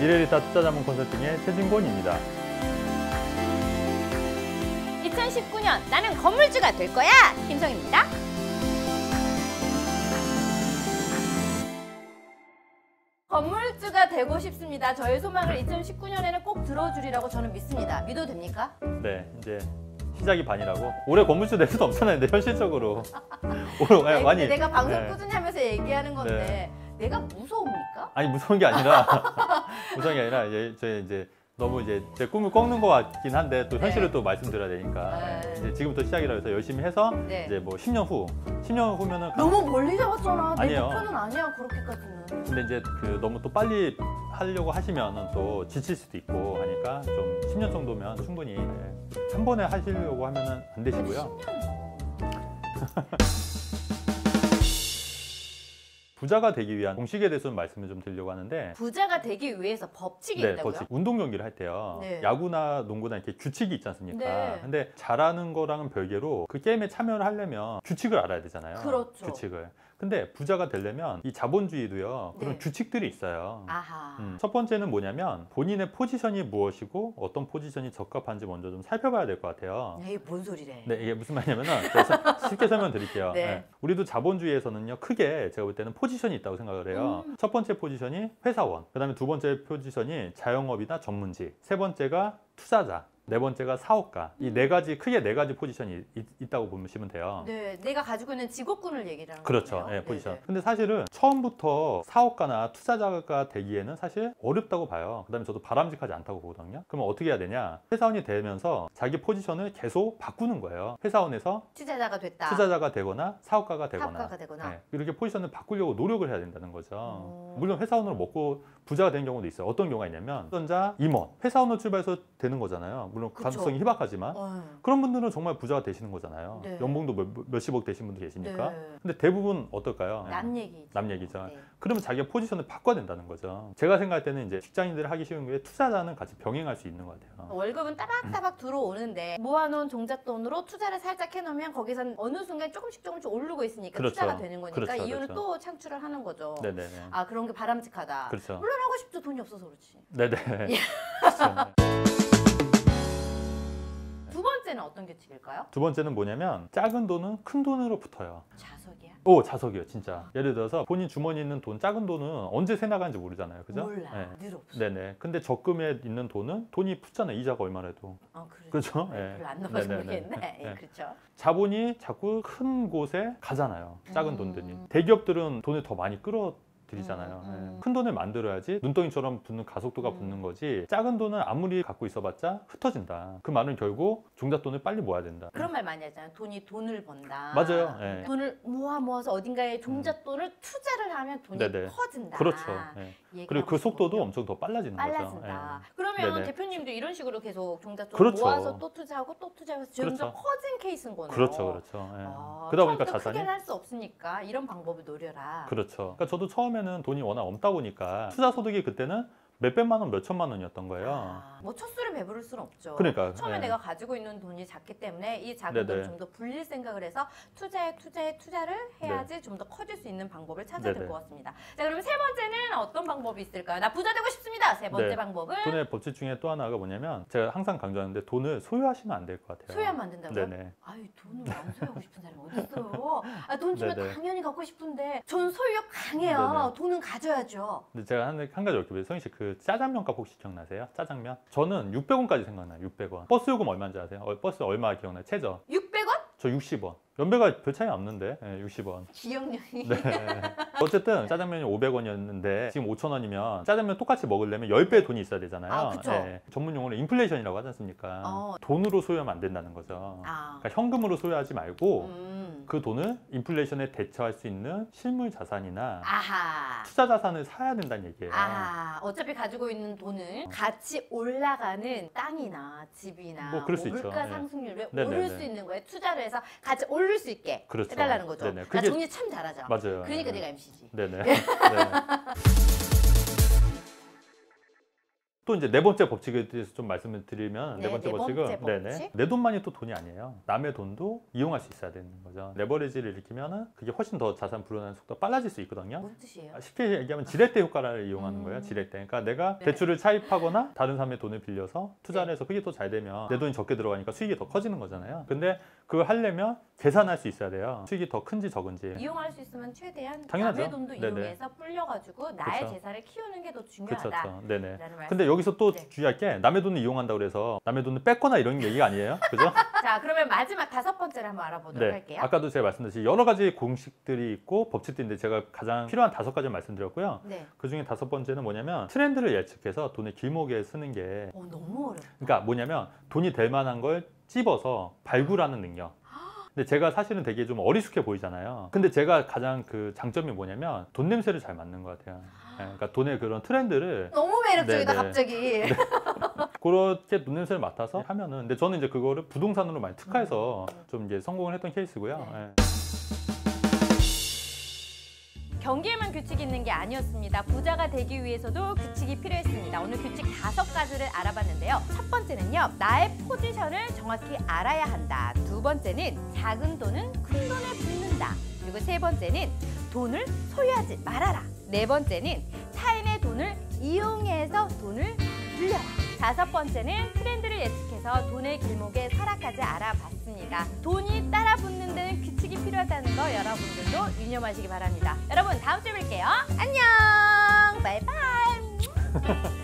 미래리타 투자자문 컨설팅의 최진곤입니다. 2019년 나는 건물주가 될 거야! 김성입니다. 건물주가 되고 싶습니다. 저의 소망을 2019년에는 꼭 들어주리라고 저는 믿습니다. 믿어도 됩니까? 네, 이제 시작이 반이라고. 올해 건물주 될 수도 없잖아요. 근데 현실적으로 올해 아니, 많이. 내가 방송 네. 꾸준히 하면서 얘기하는 건데 네. 내가 무서웁니까? 아니 무서운 게 아니라 무서운 게 아니라 저희 이제 너무 이제 제 꿈을 꺾는 것 같긴 한데 또 현실을 네. 또 말씀드려야 되니까 네. 이제 지금부터 시작이라 해서 열심히 해서 네. 이제 뭐 10년 후면은 너무 멀리 잡았잖아. 내 아니에요. 목표는 아니야 그렇게까지는. 근데 이제 그 너무 또 빨리 하려고 하시면은 또 지칠 수도 있고 하니까 좀 10년 정도면 충분히 한 번에 하시려고 하면은 안 되시고요. 10년. 부자가 되기 위한 공식에 대해서 말씀을 좀 드리려고 하는데 부자가 되기 위해서 법칙이 네, 있다고요? 벌칙. 운동 경기를 할 때요. 네. 야구나 농구나 이렇게 규칙이 있지 않습니까? 네. 근데 잘하는 거랑은 별개로 그 게임에 참여를 하려면 규칙을 알아야 되잖아요. 그렇죠. 규칙을. 근데 부자가 되려면 이 자본주의도요. 그런 네. 규칙들이 있어요. 아하. 첫 번째는 뭐냐면 본인의 포지션이 무엇이고 어떤 포지션이 적합한지 먼저 좀 살펴봐야 될 것 같아요. 에이 뭔 소리래. 네, 이게 무슨 말이냐면은 제가 쉽게 설명드릴게요. 네. 네. 우리도 자본주의에서는요, 크게 제가 볼 때는 포지션이 있다고 생각을 해요. 첫 번째 포지션이 회사원, 그다음에 두 번째 포지션이 자영업이나 전문직, 세 번째가 투자자, 네 번째가 사업가. 이 네 가지 크게 네 가지 포지션이 있다고 보시면 돼요. 네, 내가 가지고 있는 직업군을 얘기를 하는 그렇죠. 거예요. 예, 포지션. 네, 네. 근데 사실은 처음부터 사업가나 투자자가 되기에는 사실 어렵다고 봐요. 그다음에 저도 바람직하지 않다고 보거든요. 그러면 어떻게 해야 되냐? 회사원이 되면서 자기 포지션을 계속 바꾸는 거예요. 회사원에서 투자자가 됐다. 투자자가 되거나 사업가가 되거나, 사업가가 되거나. 네, 이렇게 포지션을 바꾸려고 노력을 해야 된다는 거죠. 물론 회사원으로 먹고 부자가 되는 경우도 있어요. 어떤 경우가 있냐면 전자, 임원, 회사원으로 출발해서 되는 거잖아요. 물론 그쵸. 가능성이 희박하지만 그런 분들은 정말 부자가 되시는 거잖아요. 네. 연봉도 몇십억 되신 분들 계시니까. 네. 근데 대부분 어떨까요? 남 얘기. 남 얘기죠. 네. 그러면 자기가 포지션을 바꿔야 된다는 거죠. 제가 생각할 때는 이제 직장인들이 하기 쉬운 게 투자자는 같이 병행할 수 있는 것 같아요. 월급은 따박따박 들어오는데 모아놓은 종잣돈으로 투자를 살짝 해놓으면 거기선 어느 순간 조금씩 오르고 있으니까 그렇죠. 투자가 되는 거니까 그렇죠, 이윤을 그렇죠. 또 창출을 하는 거죠. 네네네. 아 그런 게 바람직하다. 그렇죠. 물론 하고 싶죠. 돈이 없어서 그렇지. 네네. 예. 그렇죠. 두 번째는 어떤 규칙일까요? 두 번째는 뭐냐면 작은 돈은 큰 돈으로 붙어요. 자석이야? 오, 자석이요, 진짜. 예를 들어서 본인 주머니에 있는 돈, 작은 돈은 언제 새 나가는지 모르잖아요. 그죠? 몰라. 네. 늘 없어. 네네. 근데 적금에 있는 돈은 돈이 붙잖아요. 이자가 얼마라도. 그래. 그렇죠? 네, 예. 별로 안 넘어서 네네네. 모르겠네. 예, 네. 그렇죠. 자본이 자꾸 큰 곳에 가잖아요. 작은 음. 돈들이. 대기업들은 돈을 더 많이 끌어들이잖아요. 음. 예. 큰 돈을 만들어야지 눈덩이처럼 붙는 가속도가 붙는 거지. 작은 돈은 아무리 갖고 있어봤자 흩어진다. 그 말은 결국 종잣돈을 빨리 모아야 된다. 그런 말 많이 하잖아요. 돈이 돈을 번다. 맞아요. 예. 돈을 모아서 어딘가에 종잣돈을 투자를 하면 돈이 네네. 커진다. 그렇죠. 예. 그리고 그 속도도 거군요. 엄청 더 빨라지는 거죠. 빨라진다. 예. 그러면 네네. 대표님도 이런 식으로 계속 종잣돈을 그렇죠. 모아서 또 투자하고 또 투자해서 점점 그렇죠. 커진 케이스인 거네요. 그렇죠, 그렇죠. 예. 아, 그러다 보니까 처음부터 자산이 크게는 할 수 없으니까 이런 방법을 노려라. 그렇죠. 그러니까 저도 처음에는 돈이 워낙 없다 보니까 투자 소득이 그때는 몇백만 원, 몇천만 원이었던 거예요. 뭐 첫술에 배부를 수는 없죠. 그러니까, 처음에 예. 내가 가지고 있는 돈이 작기 때문에 이 작은 돈을 네네. 좀 더 불릴 생각을 해서 투자를 해야지 좀 더 커질 수 있는 방법을 찾아야 될 네네. 것 같습니다. 자, 그러면 세 번째는 어떤 방법이 있을까요? 나 부자 되고 싶습니다. 세 번째 네. 방법은 돈의 법칙 중에 또 하나가 뭐냐면 제가 항상 강조하는데 돈을 소유하시면 안 될 것 같아요. 소유하면 안 된다고요? 네네. 아유, 돈을 안 소유하고 싶은 사람이 어디 있어요? 아, 돈 주면 네네. 당연히 갖고 싶은데 전 소유욕 강해요. 네네. 돈은 가져야죠. 근데 제가 한 가지 여쭤봐요. 성희 씨 그 짜장면 값 혹시 기억나세요? 짜장면? 저는 600원까지 생각나요. 600원. 버스 요금 얼마인지 아세요? 버스 얼마 기억나요? 최저. 600원? 저 60원. 연배가 별 차이 없는데 60원. 기억력이. 네. 어쨌든 짜장면이 500원이었는데 지금 5,000원이면 짜장면 똑같이 먹으려면 10배의 돈이 있어야 되잖아요. 아, 그쵸. 전문 용어로 인플레이션이라고 하지 않습니까? 돈으로 소유하면 안 된다는 거죠. 아. 그러니까 현금으로 소유하지 말고 음. 그 돈을 인플레이션에 대처할 수 있는 실물 자산이나 아하. 투자 자산을 사야 된다는 얘기예요. 아, 어차피 가지고 있는 돈은 같이 올라가는 땅이나 집이나 뭐 그럴 수 있죠. 물가 네. 상승률에 네네네. 오를 수 있는 거에 투자를 해서 같이 오를 수 있게 그렇죠. 해달라는 거죠. 네네. 나 그게- 정리 참 잘하죠. 맞아요. 그러니까 네. 내가 MC지. 네네. 네. 또 이제 네 번째 법칙에 대해서 좀 말씀을 드리면 네, 네 번째 네 법칙은 번째 법칙? 내 돈만이 또 돈이 아니에요. 남의 돈도 이용할 수 있어야 되는 거죠. 레버리지를 일으키면은 그게 훨씬 더 자산 불어나는 속도가 빨라질 수 있거든요. 무슨 뜻이에요? 쉽게 얘기하면 지렛대 효과를 이용하는 거예요. 지렛대. 그러니까 내가 네. 대출을 차입하거나 다른 사람의 돈을 빌려서 투자를 네. 해서 그게 또 잘 되면 내 돈이 적게 들어가니까 수익이 더 커지는 거잖아요. 근데 그걸 하려면 계산할 수 있어야 돼요. 수익이 더 큰지 적은지. 이용할 수 있으면 최대한 당연하죠. 남의 돈도 네네. 이용해서 불려가지고 나의 그쵸. 재산을 키우는 게 더 그렇죠. 중요하다. 네네. 라는 말씀. 근데 여기서 또 네. 주의할 게 남의 돈을 이용한다고 그래서 남의 돈을 뺏거나 이런 얘기가 아니에요. 그죠? 자, 그러면 마지막 5번째를 한번 알아보도록 할게요. 아까도 제가 말씀드렸듯이 여러 가지 공식들이 있고 법칙들인데 제가 가장 필요한 5가지를 말씀드렸고요. 네. 그 중에 5번째는 뭐냐면 트렌드를 예측해서 돈을 길목에 쓰는 게 너무 어렵다. 그러니까 뭐냐면 돈이 될 만한 걸 찝어서 발굴하는 능력. 근데 제가 사실은 되게 좀 어리숙해 보이잖아요. 근데 제가 가장 그 장점이 뭐냐면 돈 냄새를 잘 맡는 것 같아요. 그러니까 돈의 그런 트렌드를 너무 매력적이다, 네네. 갑자기. 그렇게 돈 냄새를 맡아서 하면은 근데 저는 이제 그거를 부동산으로 많이 특화해서 좀 이제 성공을 했던 케이스고요. 네. 예. 경기에만 규칙이 있는 게 아니었습니다. 부자가 되기 위해서도 규칙이 필요했습니다. 오늘 규칙 5가지를 알아봤는데요. 첫 번째는요, 나의 포지션을 정확히 알아야 한다. 두 번째는 작은 돈은 큰 돈에 붓는다. 그리고 세 번째는 돈을 소유하지 말아라. 네 번째는 타인의 돈을 이용해서 돈을 불려라. 5번째는 트렌드를 예측해서 돈의 길목에 설악까지 알아봤습니다. 돈이 따라 붙는 데는 규칙이 필요하다는 거 여러분들도 유념하시기 바랍니다. 여러분 다음 주에 뵐게요. 안녕. 바이바이.